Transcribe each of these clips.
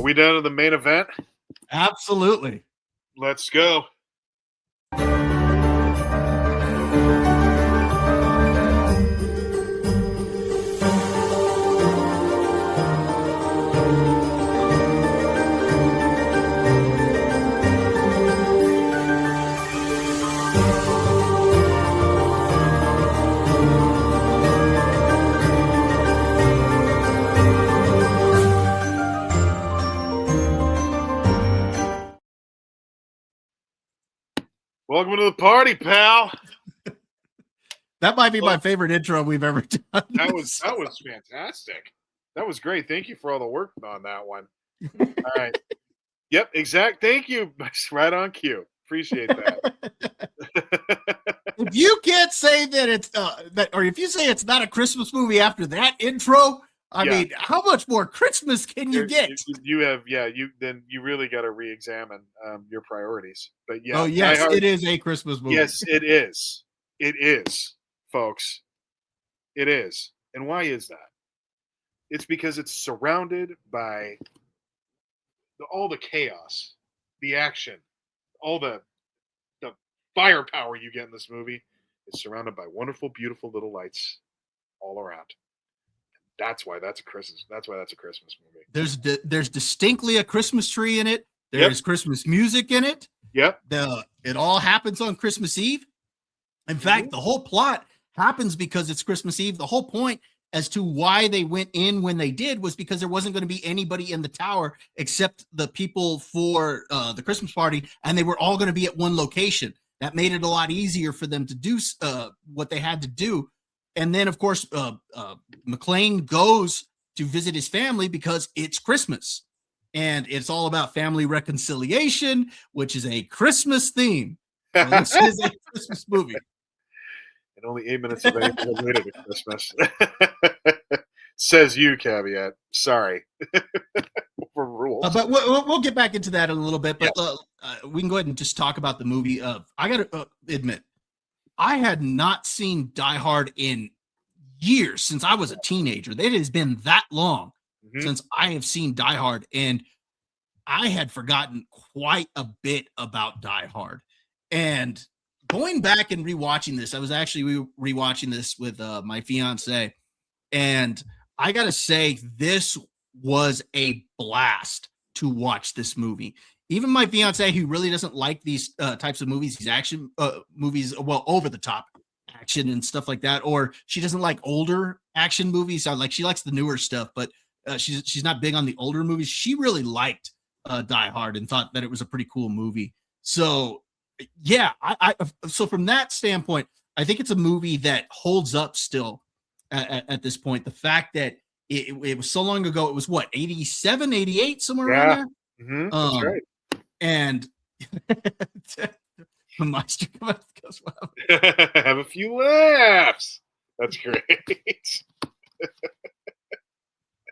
we down to the main event? Absolutely. Let's go. Welcome to the party, pal. That might be my favorite intro we've ever done. That was fantastic. That was great. Thank you for all the work on that one. All right. Yep, exact. Thank you. Right on cue. Appreciate that. If you can't say that it's or if you say it's not a Christmas movie after that intro, I mean, how much more Christmas can you get? You really got to re-examine your priorities. But yeah, oh yes, it is a Christmas movie. Yes, it is. It is, folks. It is. And why is that? It's because it's surrounded by all the chaos, the action, all the firepower you get in this movie. Is surrounded by wonderful, beautiful little lights all around. That's why that's a Christmas movie. There's distinctly a Christmas tree in it. There's Christmas music in it. Yep. It all happens on Christmas Eve. In fact, the whole plot happens because it's Christmas Eve. The whole point as to why they went in when they did was because there wasn't going to be anybody in the tower except the people for the Christmas party, and they were all going to be at one location. That made it a lot easier for them to do what they had to do. And then, of course, McClane goes to visit his family because it's Christmas. And it's all about family reconciliation, which is a Christmas theme. So this is a Christmas movie. And only 8 minutes of anything related to Christmas. Says you, caveat. Sorry. For rules. But we'll get back into that in a little bit. But we can go ahead and just talk about the movie. I got to admit, I had not seen Die Hard in years since I was a teenager. It has been that long since I have seen Die Hard. And I had forgotten quite a bit about Die Hard. And going back and rewatching this, I was actually rewatching this with my fiance. And I got to say, this was a blast to watch this movie. Even my fiance, who really doesn't like these types of movies, these action movies, well, over the top action and stuff like that, or she doesn't like older action movies. She likes the newer stuff, but she's not big on the older movies. She really liked Die Hard and thought that it was a pretty cool movie. So yeah, so from that standpoint, I think it's a movie that holds up still at this point. The fact that it was so long ago, it was what, 87, 88, somewhere around there? That's right. And the Meister goes, well. Have a few laughs. That's great.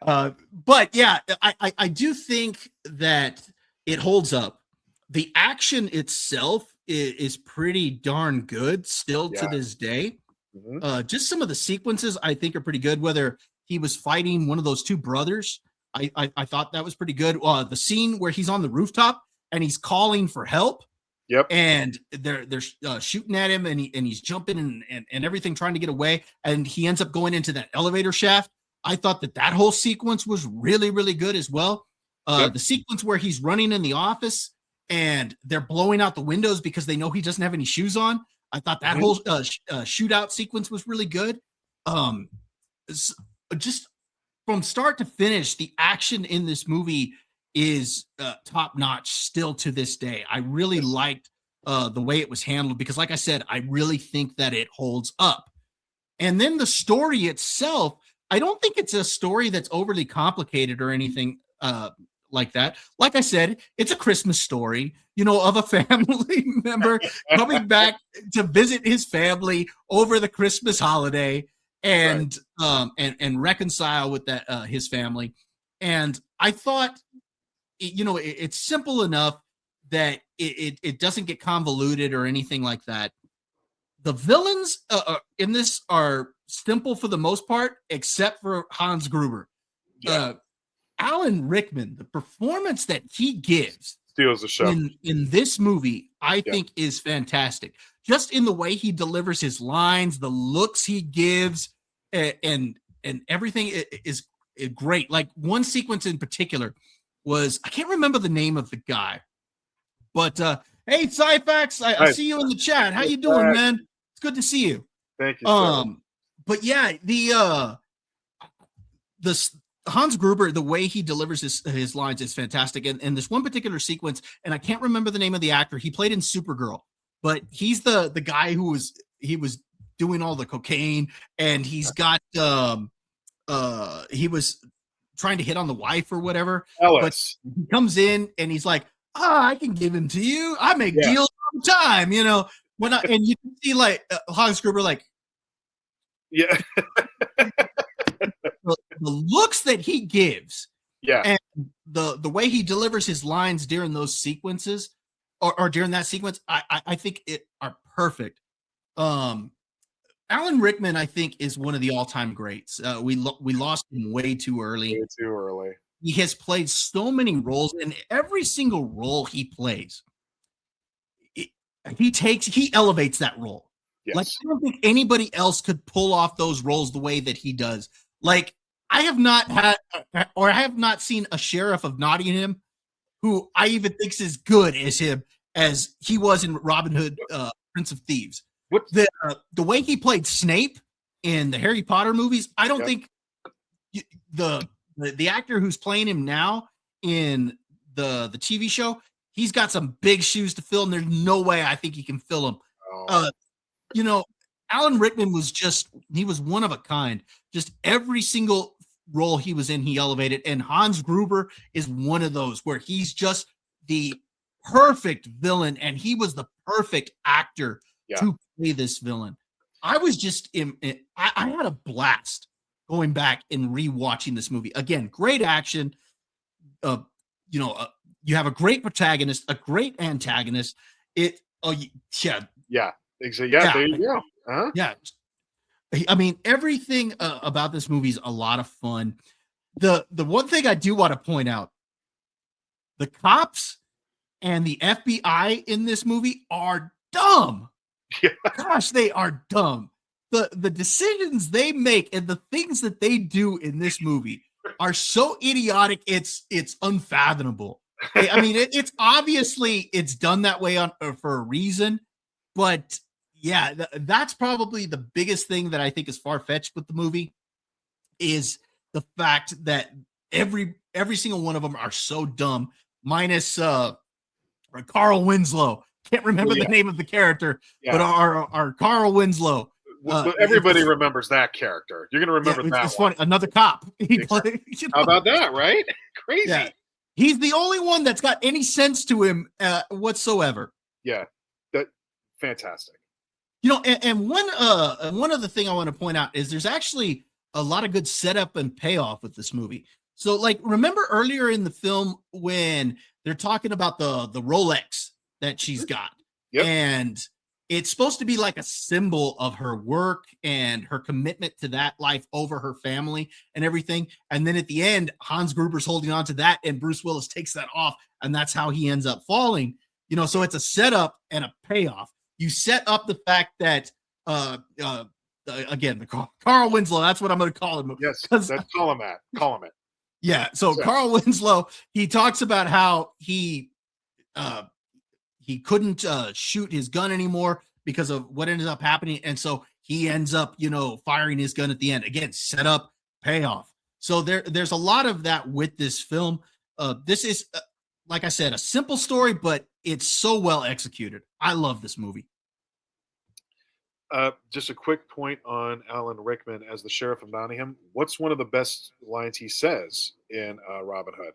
But yeah, I do think that it holds up. The action itself is pretty darn good still to this day. Just some of the sequences I think are pretty good. Whether he was fighting one of those two brothers, I thought that was pretty good. The scene where he's on the rooftop and he's calling for help. Yep. And they're shooting at him and he's jumping and everything, trying to get away. And he ends up going into that elevator shaft. I thought that whole sequence was really, really good as well. The sequence where he's running in the office and they're blowing out the windows because they know he doesn't have any shoes on. I thought that whole shootout sequence was really good. Just from start to finish, the action in this movie is top notch still to this day. I really liked the way it was handled because, like I said, I really think that it holds up. And then the story itself, I don't think it's a story that's overly complicated or anything like that. Like I said, it's a Christmas story, of a family member coming back to visit his family over the Christmas holiday and reconcile with that his family. And I thought, it's simple enough that it doesn't get convoluted or anything like that. The villains in this are simple for the most part, except for Hans Gruber. Alan Rickman, the performance that he gives Steals the show. in this movie, I Yeah. think is fantastic. Just in the way he delivers his lines, the looks he gives, and everything is great. Like one sequence in particular was, I can't remember the name of the guy, but hey, Cyfax, I Hi. see you in the chat. How Hey, you doing, Cyfax. man? It's good to see you. Thank you, sir. But yeah, the Hans Gruber, the way he delivers his lines is fantastic. And this one particular sequence, and I can't remember the name of the actor. He played in Supergirl, but he's the guy who was doing all the cocaine, and he's got he was trying to hit on the wife or whatever. Ellis. But he comes in and he's like, I can give him to you. I make Yeah. deals all the time, you know. And you can see like Hans Gruber, like, Yeah. the looks that he gives, Yeah. and the way he delivers his lines during those sequences, or during that sequence, I think it are perfect. Alan Rickman, I think, is one of the all-time greats. We lost him way too early. Way too early. He has played so many roles, and every single role he plays, he elevates that role. Yes. Like, I don't think anybody else could pull off those roles the way that he does. Like, I have not seen a sheriff of Nottingham who I even think's as good as him as he was in Robin Hood, Prince of Thieves. What? The way he played Snape in the Harry Potter movies, I don't think the actor who's playing him now in the TV show, he's got some big shoes to fill, and there's no way I think he can fill them. Oh. You know, Alan Rickman he was one of a kind. Just every single role he was in, he elevated. And Hans Gruber is one of those where he's just the perfect villain, and he was the perfect actor to play this villain. I was just I had a blast going back and rewatching this movie. Again, great action. You have a great protagonist, a great antagonist. Yeah. Exactly. Yeah. There you go. Uh-huh. Yeah. I mean, everything about this movie is a lot of fun. The one thing I do want to point out, the cops and the FBI in this movie are dumb. Yeah. Gosh, they are dumb. The decisions they make and the things that they do in this movie are so idiotic, it's unfathomable. I mean, it's obviously it's done that way for a reason, but yeah, that's probably the biggest thing that I think is far-fetched with the movie, is the fact that every single one of them are so dumb, minus Carl Winslow. Can't remember the name of the character, but our Carl Winslow. Everybody remembers that character. You're going to remember that. It's funny. Another cop. How about that, right? Crazy. Yeah. He's the only one that's got any sense to him whatsoever. Yeah, that fantastic. You know, and one other thing I want to point out is there's actually a lot of good setup and payoff with this movie. So, like, remember earlier in the film when they're talking about the Rolex that she's got, and it's supposed to be like a symbol of her work and her commitment to that life over her family and everything. And then at the end, Hans Gruber's holding on to that, and Bruce Willis takes that off, and that's how he ends up falling. You know, so it's a setup and a payoff. You set up the fact that, again, Carl Winslow, that's what I'm going to call him. Yes, that's call him it. Yeah, so Carl Winslow, he talks about how he couldn't shoot his gun anymore because of what ended up happening. And so he ends up, firing his gun at the end. Again, set up, payoff. So there's a lot of that with this film. This is, like I said, a simple story, but it's so well executed. I love this movie. Just a quick point on Alan Rickman as the Sheriff of Nottingham. What's one of the best lines he says in Robin Hood?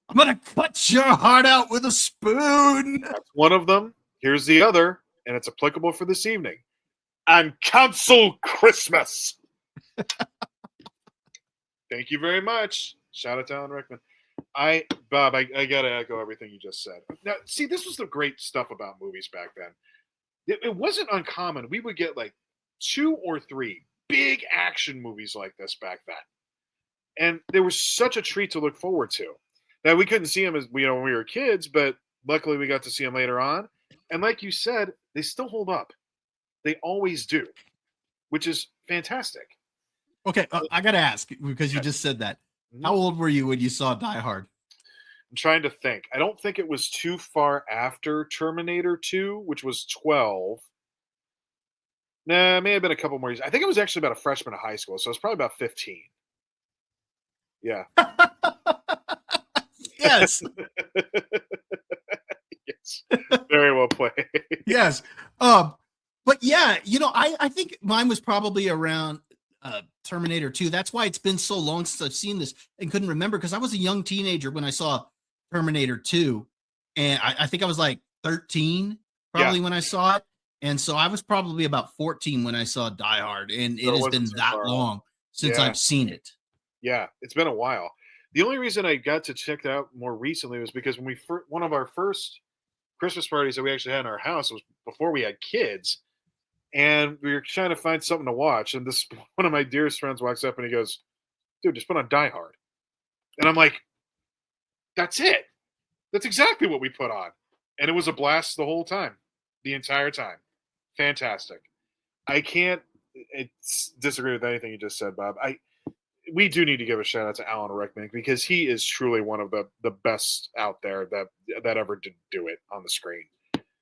I'm going to cut your heart out with a spoon. That's one of them. Here's the other, and it's applicable for this evening. And cancel Christmas. Thank you very much. Shout out to Alan Rickman. Bob, I got to echo everything you just said. Now, see, this was the great stuff about movies back then. It wasn't uncommon. We would get like 2 or 3 big action movies like this back then. And they were such a treat to look forward to. Now we couldn't see them as when we were kids, but luckily we got to see them later on. And like you said, they still hold up. They always do, which is fantastic. Okay, I got to ask because you just said that. How old were you when you saw Die Hard? I'm trying to think. I don't think it was too far after Terminator 2, which was 12. Nah, it may have been a couple more years. I think it was actually about a freshman of high school, so it's probably about 15. Yeah. Yes. Yes. Very well played. Yes. But yeah, I think mine was probably around Terminator 2. That's why it's been so long since I've seen this and couldn't remember because I was a young teenager when I saw Terminator 2. And I think I was like 13 probably when I saw it. And so I was probably about 14 when I saw Die Hard. And it has been that long since I've seen it. Yeah, it's been a while. The only reason I got to check it out more recently was because when one of our first Christmas parties that we actually had in our house was before we had kids, and we were trying to find something to watch. And this one of my dearest friends walks up and he goes, "Dude, just put on Die Hard." And I'm like, "That's it. That's exactly what we put on." And it was a blast the whole time, the entire time. Fantastic. I can't disagree with anything you just said, Bob. We do need to give a shout out to Alan Rickman because he is truly one of the best out there that ever did do it on the screen.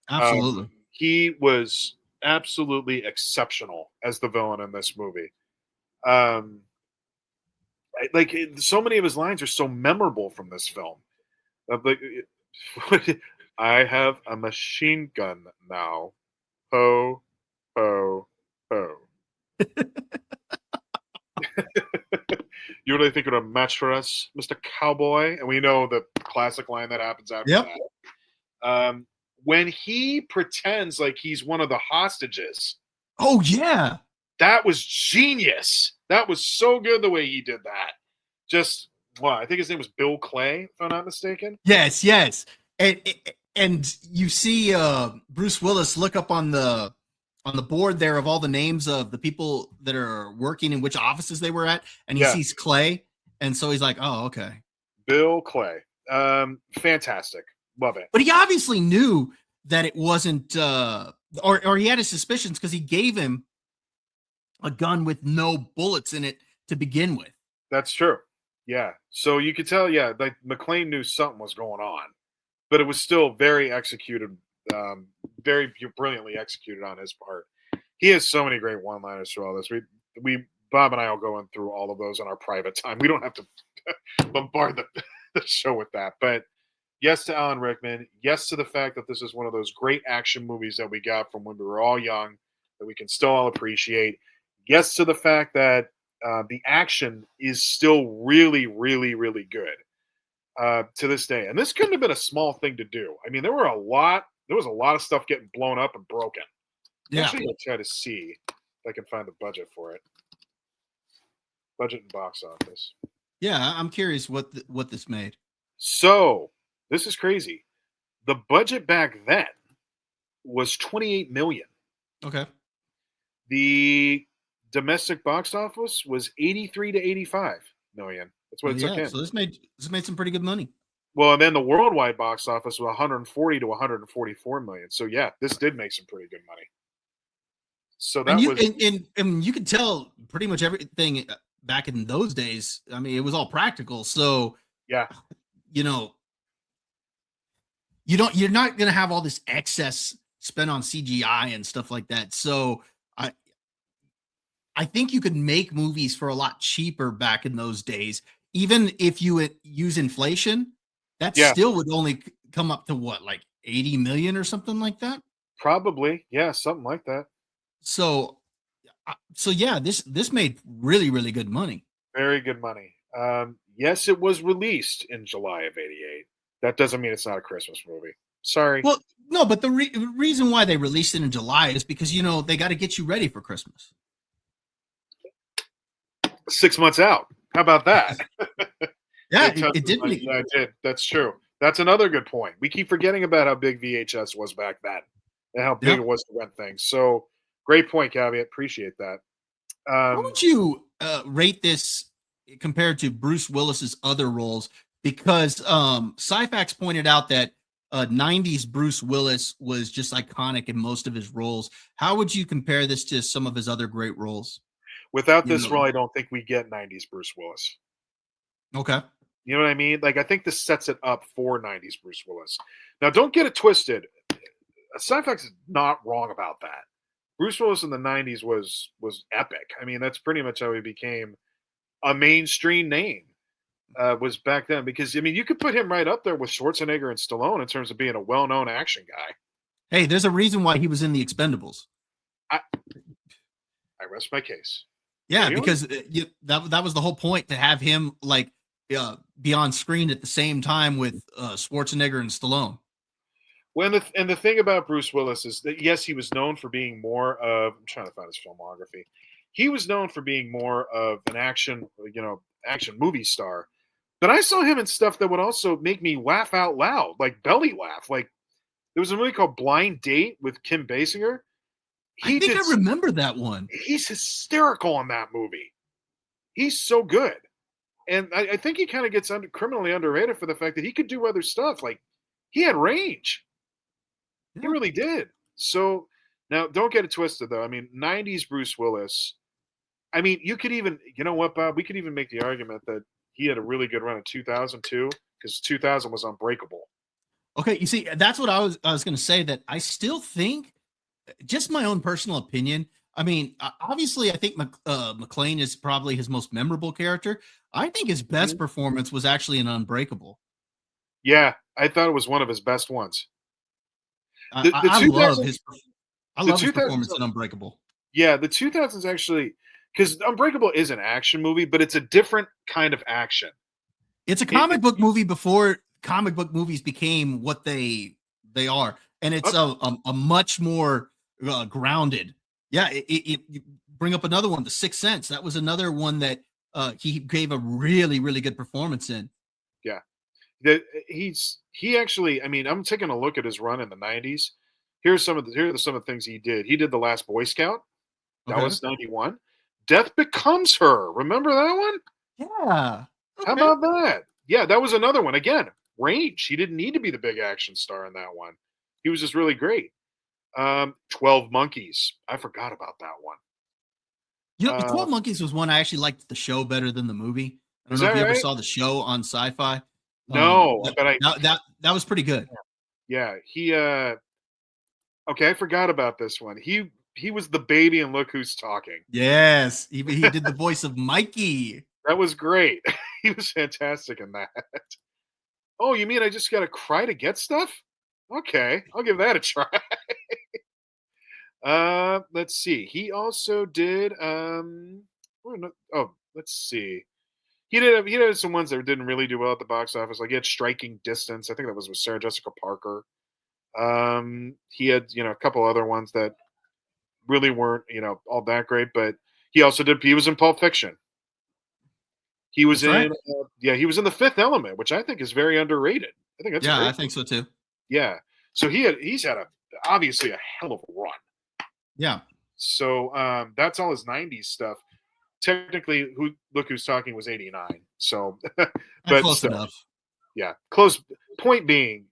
Absolutely. He was absolutely exceptional as the villain in this movie. Like so many of his lines are so memorable from this film. Like, I have a machine gun now. Ho, ho, ho. You really think it would have matched for us, Mr. Cowboy? And we know the classic line that happens after that. When he pretends like he's one of the hostages. Oh, yeah. That was genius. That was so good the way he did that. I think his name was Bill Clay, if I'm not mistaken. Yes. And you see Bruce Willis look up on the board there of all the names of the people that are working in which offices they were at, and he sees Clay, and so he's like, "Oh, okay." Bill Clay, fantastic, love it. But he obviously knew that it wasn't, or he had his suspicions because he gave him a gun with no bullets in it to begin with. That's true. Yeah, so you could tell, like McClane knew something was going on, but it was still very executed. Very brilliantly executed on his part. He has so many great one-liners through all this. We Bob and I will go in through all of those in our private time. We don't have to bombard the show with that. But yes to Alan Rickman. Yes to the fact that this is one of those great action movies that we got from when we were all young that we can still all appreciate. Yes to the fact that the action is still really, really, really good to this day. And this couldn't have been a small thing to do. I mean, there was a lot of stuff getting blown up and broken. Yeah. Actually, I'll try to see if I can find the budget for it. Budget and box office. Yeah, I'm curious what this made. So, this is crazy. The budget back then was $28 million. Okay. The domestic box office was 83 to 85 million. That's what it took in. So this made some pretty good money. Well, and then the worldwide box office was 140 to 144 million. So yeah, this did make some pretty good money. So that and you could tell pretty much everything back in those days. I mean, it was all practical. So yeah, you're not going to have all this excess spent on CGI and stuff like that. So I think you could make movies for a lot cheaper back in those days. Even if you use inflation, that still would only come up to what, like 80 million or something like that? Probably. Yeah, something like that. So yeah, this made really, really good money. Very good money. Yes, it was released in July of '88. That doesn't mean it's not a Christmas movie. Sorry. Well, no, but the reason why they released it in July is because, they got to get you ready for Christmas. 6 months out. How about that? Yeah, it did. Yeah, it did. That's true. That's another good point. We keep forgetting about how big VHS was back then and how big it was to rent things. So great point, Caveat. Appreciate that. What would you rate this compared to Bruce Willis's other roles? Because Syfax pointed out that 90s Bruce Willis was just iconic in most of his roles. How would you compare this to some of his other great roles? Without You this know, role, I don't think we get 90s Bruce Willis. okay. You know what I mean? Like, I think this sets it up for 90s Bruce Willis. Now, don't get it twisted. Syfax is not wrong about that. Bruce Willis in the 90s was epic. I mean, that's pretty much how he became a mainstream name. Was back then, because I mean, you could put him right up there with Schwarzenegger and Stallone in terms of being a well-known action guy. Hey, there's a reason why he was in the Expendables. I rest my case. Yeah, because that was the whole point, to have him like be on screen at the same time with Schwarzenegger and Stallone. Well, and the thing about Bruce Willis is that, yes, he was known for being more of, I'm trying to find his filmography. He was known for being more of an action movie star. But I saw him in stuff that would also make me laugh out loud, like belly laugh. Like, there was a movie called Blind Date with Kim Basinger. I think I remember that one. He's hysterical in that movie. He's so good. And I think he kind of gets criminally underrated for the fact that he could do other stuff. Like, he had range. Yeah. He really did. So, now, don't get it twisted, though. I mean, 90s Bruce Willis. I mean, you could even, you know what, Bob? We could even make the argument that he had a really good run in 2002, because 2000 was unbreakable. Okay, you see, that's what I was going to say, that I still think, just my own personal opinion, I mean, obviously, I think McClane is probably his most memorable character. I think his best performance was actually in Unbreakable. Yeah, I thought it was one of his best ones. I love his performance in Unbreakable. Yeah, the 2000s actually, because Unbreakable is an action movie, but it's a different kind of action. It's a comic book movie before comic book movies became what they are, and it's a much more grounded. Yeah, it bring up another one, The Sixth Sense. That was another one that he gave a really, really good performance in. Yeah, he actually. I mean, I'm taking a look at his run in the 90s. Here are some of the things he did. He did The Last Boy Scout. That was 91. Death Becomes Her. Remember that one? Yeah. Okay. How about that? Yeah, that was another one. Again, range. He didn't need to be the big action star in that one. He was just really great. 12 Monkeys. I forgot about that one. You know, 12 Monkeys was one I actually liked the show better than the movie. I don't know if you ever saw the show on Sci-Fi. No, but that was pretty good. Yeah, he okay, I forgot about this one. He was the baby in Look Who's Talking. Yes, he did the voice of Mikey. That was great. He was fantastic in that. Oh, you mean I just got to cry to get stuff? Okay, I'll give that a try. Let's see. He also did let's see. He did some ones that didn't really do well at the box office. Like, he had Striking Distance. I think that was with Sarah Jessica Parker. He had, a couple other ones that really weren't, all that great, but he was in Pulp Fiction. He was he was in The Fifth Element, which I think is very underrated. I think that's I think so too. Yeah. So he's had obviously a hell of a run. Yeah. So that's all his 90s stuff. Technically, Look Who's Talking was 89. So but close enough. Yeah. Close. Point being,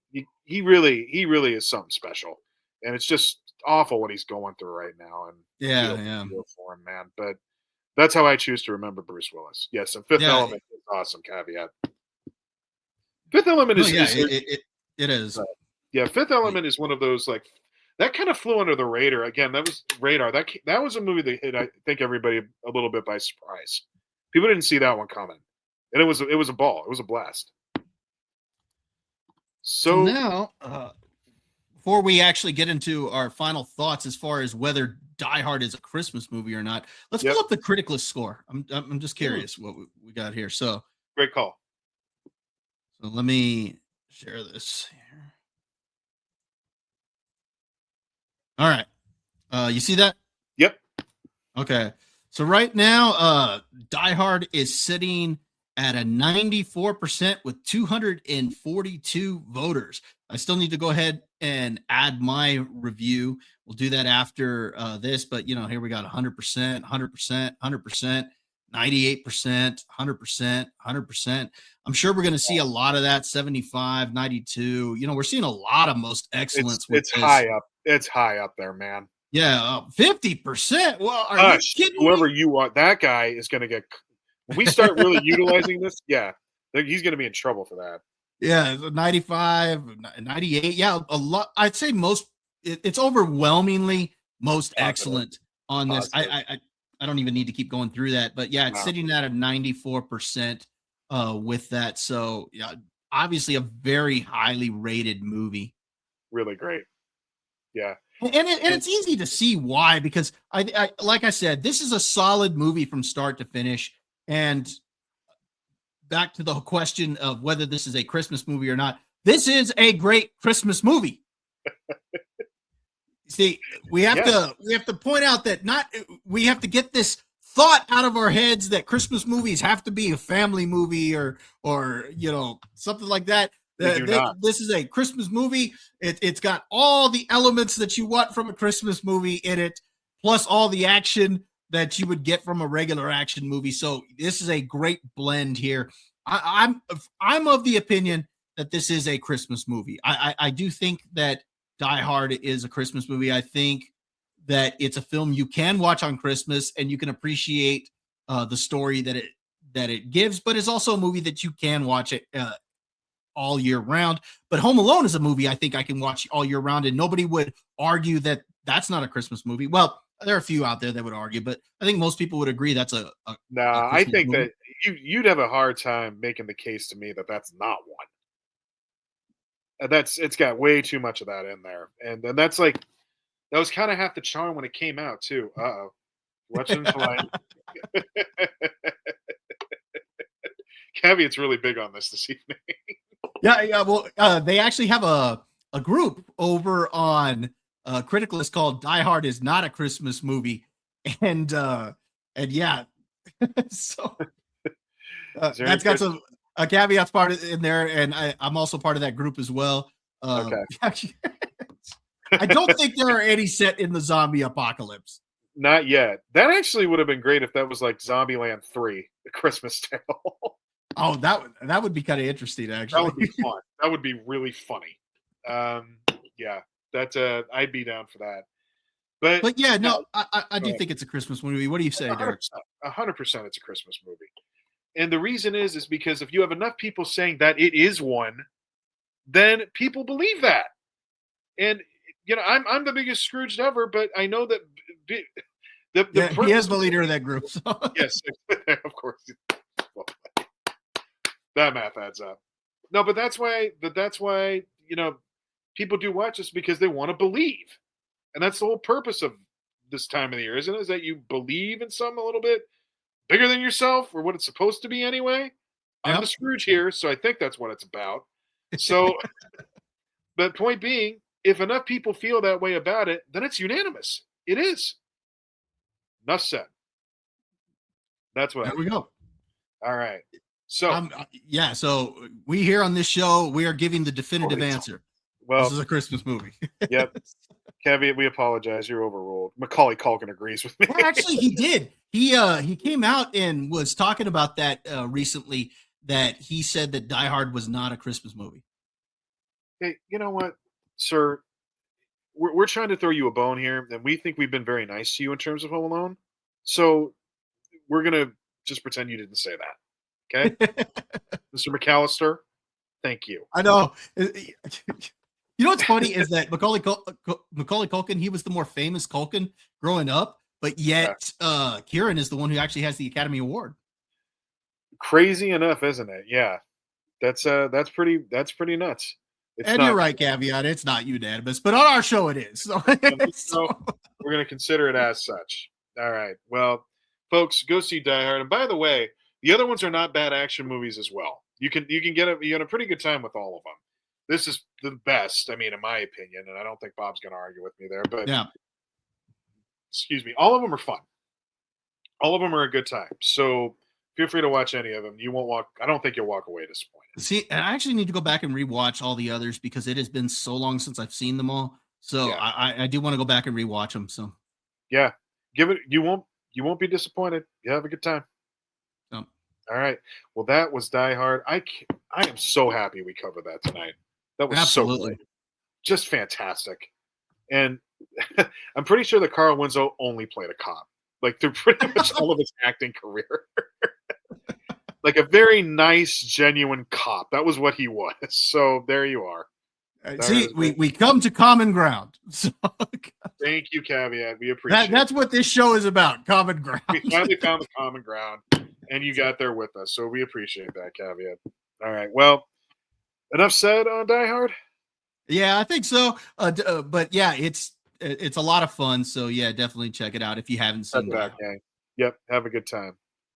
he really is something special. And it's just awful what he's going through right now. And feel for him, man. But that's how I choose to remember Bruce Willis. Yes, and Fifth Element is awesome. Caveat. Fifth Element is it is. Fifth Element is one of those, like, that kind of flew under the radar. Again, that was radar. That was a movie that hit, I think, everybody a little bit by surprise. People didn't see that one coming, and it was a ball. It was a blast. So now, before we actually get into our final thoughts as far as whether Die Hard is a Christmas movie or not, let's pull up the critic list score. I'm just curious what we got here. So great call. So let me share this here. All right. You see that? Yep. Okay. So right now, Die Hard is sitting at a 94% with 242 voters. I still need to go ahead and add my review. We'll do that after this, but here we got 100%, 100%, 100%, 98%, 100%, 100%. I'm sure we're going to see a lot of that 75, 92. We're seeing a lot of most excellence with It's this. high up. It's high up there, man. Yeah, 50%. Well, are you kidding whoever me? you want, that guy is going to get. When we start really utilizing this, yeah, he's going to be in trouble for that. Yeah, 95, 98. Yeah, a lot. I'd say it's overwhelmingly most excellent on this. I don't even need to keep going through that, but yeah, it's sitting at a 94% with that. So yeah, obviously a very highly rated movie. Really great. Yeah. And it's easy to see why, because I like I said, this is a solid movie from start to finish. And back to the question of whether this is a Christmas movie or not, this is a great Christmas movie. See, we have to point out that we have to get this thought out of our heads that Christmas movies have to be a family movie or something like that. This is a Christmas movie. It's got all the elements that you want from a Christmas movie in it, plus all the action that you would get from a regular action movie. So this is a great blend here. I'm of the opinion that this is a Christmas movie. I do think that Die Hard is a Christmas movie. I think that it's a film you can watch on Christmas and you can appreciate the story that it gives, but it's also a movie that you can watch it all year round. But Home Alone is a movie I think I can watch all year round, and nobody would argue that that's not a Christmas movie. Well, there are a few out there that would argue, but I think most people would agree that's a I think movie. That you'd have a hard time making the case to me that that's not one. It's got way too much of that in there, and then that was kind of half the charm when it came out too. Watching tonight. Caveat's really big on this evening. Yeah. Well, they actually have a group over on Critical is called Die Hard is Not a Christmas Movie, and yeah, so that's got some caveats part in there, and I'm also part of that group as well. Okay. I don't think there are any set in the zombie apocalypse. Not yet. That actually would have been great if that was like Zombieland 3, The Christmas Tale. Oh, that would be kind of interesting, actually. That would be fun. That would be really funny. Yeah, that's I'd be down for that. But yeah, no, I do think it's a Christmas movie. What do you say, Derek? 100% it's a Christmas movie. And the reason is because if you have enough people saying that it is one, then people believe that. And I'm the biggest Scrooge ever, but I know that he is the leader of that group. So. Yes, of course. That math adds up. No, but that's why people do watch this, because they want to believe. And that's the whole purpose of this time of the year, isn't it? Is that you believe in something a little bit bigger than yourself, or what it's supposed to be anyway. Yep. I'm the Scrooge here, so I think that's what it's about. So, but point being, if enough people feel that way about it, then it's unanimous. It is. Enough said. That's what. There we go. All right. So so we here on this show, we are giving the definitive answer. Well, this is a Christmas movie. Yep. Caveat, we apologize. You're overruled. Macaulay Culkin agrees with me. Well, actually, he did. He came out and was talking about that recently, that he said that Die Hard was not a Christmas movie. Hey, you know what, sir? We're trying to throw you a bone here, and we think we've been very nice to you in terms of Home Alone. So we're going to just pretend you didn't say that. Okay? Mr. McAllister, thank you. I know. You know what's funny is that Macaulay Culkin, he was the more famous Culkin growing up, but yet Kieran is the one who actually has the Academy Award. Crazy enough, isn't it? Yeah. That's pretty nuts. And you're right, Caveat. It's not unanimous, but on our show it is. So we're going to consider it as such. All right. Well, folks, go see Die Hard. And by the way, the other ones are not bad action movies as well. You get a pretty good time with all of them. This is the best, I mean, in my opinion, and I don't think Bob's going to argue with me there. But yeah, excuse me, all of them are fun. All of them are a good time. So feel free to watch any of them. I don't think you'll walk away disappointed. See, I actually need to go back and rewatch all the others because it has been so long since I've seen them all. So yeah. I do want to go back and rewatch them. So yeah, give it. You won't be disappointed. You have a good time. All right. Well, that was Die Hard. I am so happy we covered that tonight. That was so Absolutely. great. Just fantastic. And I'm pretty sure that Carl Winslow only played a cop, like through pretty much all of his acting career. Like a very nice, genuine cop. That was what he was. So there you are. See, we come to common ground. So, thank you, Caveat. We appreciate that's what this show is about, common ground. We finally found the common ground, and you got there with us. So we appreciate that, Caveat. All right. Well, enough said on Die Hard. Yeah, I think so. But yeah, it's a lot of fun. So yeah, definitely check it out if you haven't seen it. Yep. Have a good time.